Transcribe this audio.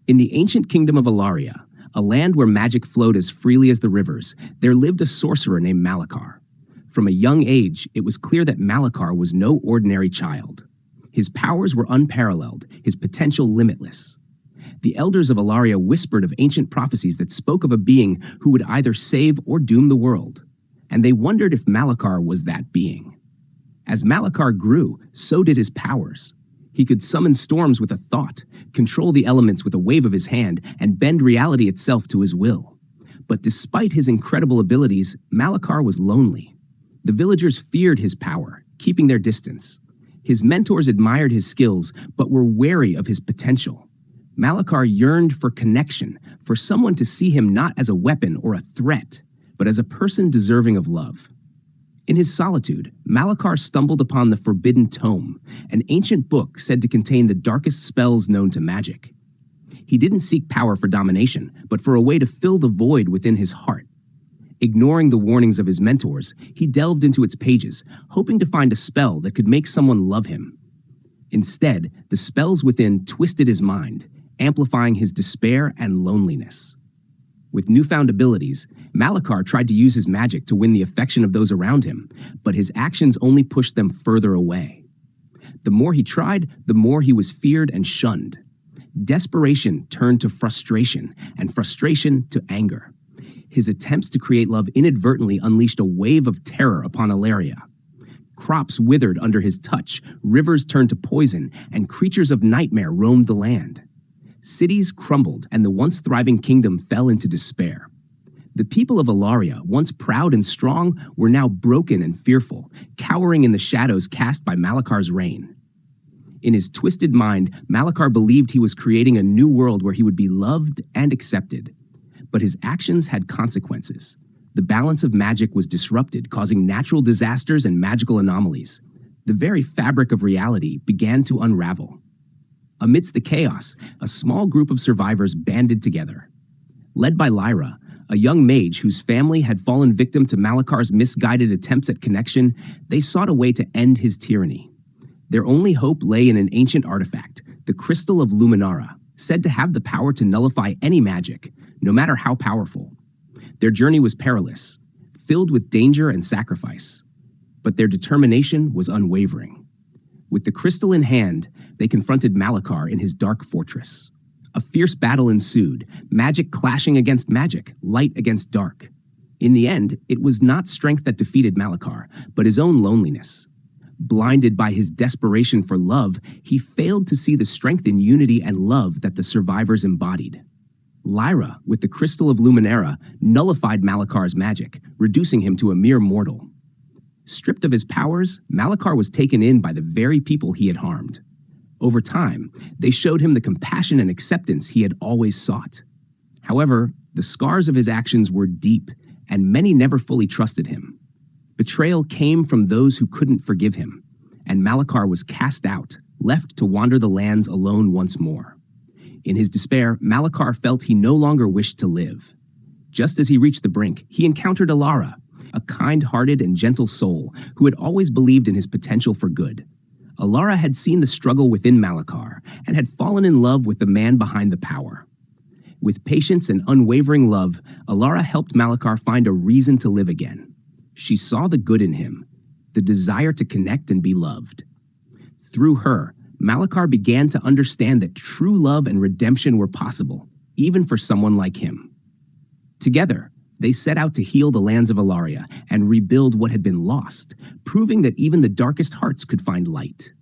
In the ancient kingdom of Alaria, a land where magic flowed as freely as the rivers, there lived a sorcerer named Malakar. From a young age, it was clear that Malakar was no ordinary child. His powers were unparalleled, his potential limitless. The elders of Alaria whispered of ancient prophecies that spoke of a being who would either save or doom the world, and they wondered if Malakar was that being. As Malakar grew, so did his powers. He could summon storms with a thought, control the elements with a wave of his hand, and bend reality itself to his will. But despite his incredible abilities, Malakar was lonely. The villagers feared his power, keeping their distance. His mentors admired his skills, but were wary of his potential. Malakar yearned for connection, for someone to see him not as a weapon or a threat, but as a person deserving of love. In his solitude, Malakar stumbled upon the Forbidden Tome, an ancient book said to contain the darkest spells known to magic. He didn't seek power for domination, but for a way to fill the void within his heart. Ignoring the warnings of his mentors, he delved into its pages, hoping to find a spell that could make someone love him. Instead, the spells within twisted his mind, amplifying his despair and loneliness. With newfound abilities, Malakar tried to use his magic to win the affection of those around him, but his actions only pushed them further away. The more he tried, the more he was feared and shunned. Desperation turned to frustration, and frustration to anger. His attempts to create love inadvertently unleashed a wave of terror upon Alaria. Crops withered under his touch, rivers turned to poison, and creatures of nightmare roamed the land. Cities crumbled, and the once thriving kingdom fell into despair. The people of Alaria, once proud and strong, were now broken and fearful, cowering in the shadows cast by Malakar's reign. In his twisted mind, Malakar believed he was creating a new world where he would be loved and accepted. But his actions had consequences. The balance of magic was disrupted, causing natural disasters and magical anomalies. The very fabric of reality began to unravel. Amidst the chaos, a small group of survivors banded together. Led by Lyra, a young mage whose family had fallen victim to Malakar's misguided attempts at connection, they sought a way to end his tyranny. Their only hope lay in an ancient artifact, the Crystal of Luminara, said to have the power to nullify any magic, no matter how powerful. Their journey was perilous, filled with danger and sacrifice, but their determination was unwavering. With the crystal in hand, they confronted Malakar in his dark fortress. A fierce battle ensued, magic clashing against magic, light against dark. In the end, it was not strength that defeated Malakar, but his own loneliness. Blinded by his desperation for love, he failed to see the strength in unity and love that the survivors embodied. Lyra, with the Crystal of Luminara, nullified Malakar's magic, reducing him to a mere mortal. Stripped of his powers, Malakar was taken in by the very people he had harmed. Over time, they showed him the compassion and acceptance he had always sought. However, the scars of his actions were deep, and many never fully trusted him. Betrayal came from those who couldn't forgive him, and Malakar was cast out, left to wander the lands alone once more. In his despair, Malakar felt he no longer wished to live. Just as he reached the brink, he encountered Alara, a kind-hearted and gentle soul who had always believed in his potential for good. Alara had seen the struggle within Malakar and had fallen in love with the man behind the power. With patience and unwavering love, Alara helped Malakar find a reason to live again. She saw the good in him, the desire to connect and be loved. Through her, Malakar began to understand that true love and redemption were possible, even for someone like him. Together, they set out to heal the lands of Alaria and rebuild what had been lost, proving that even the darkest hearts could find light.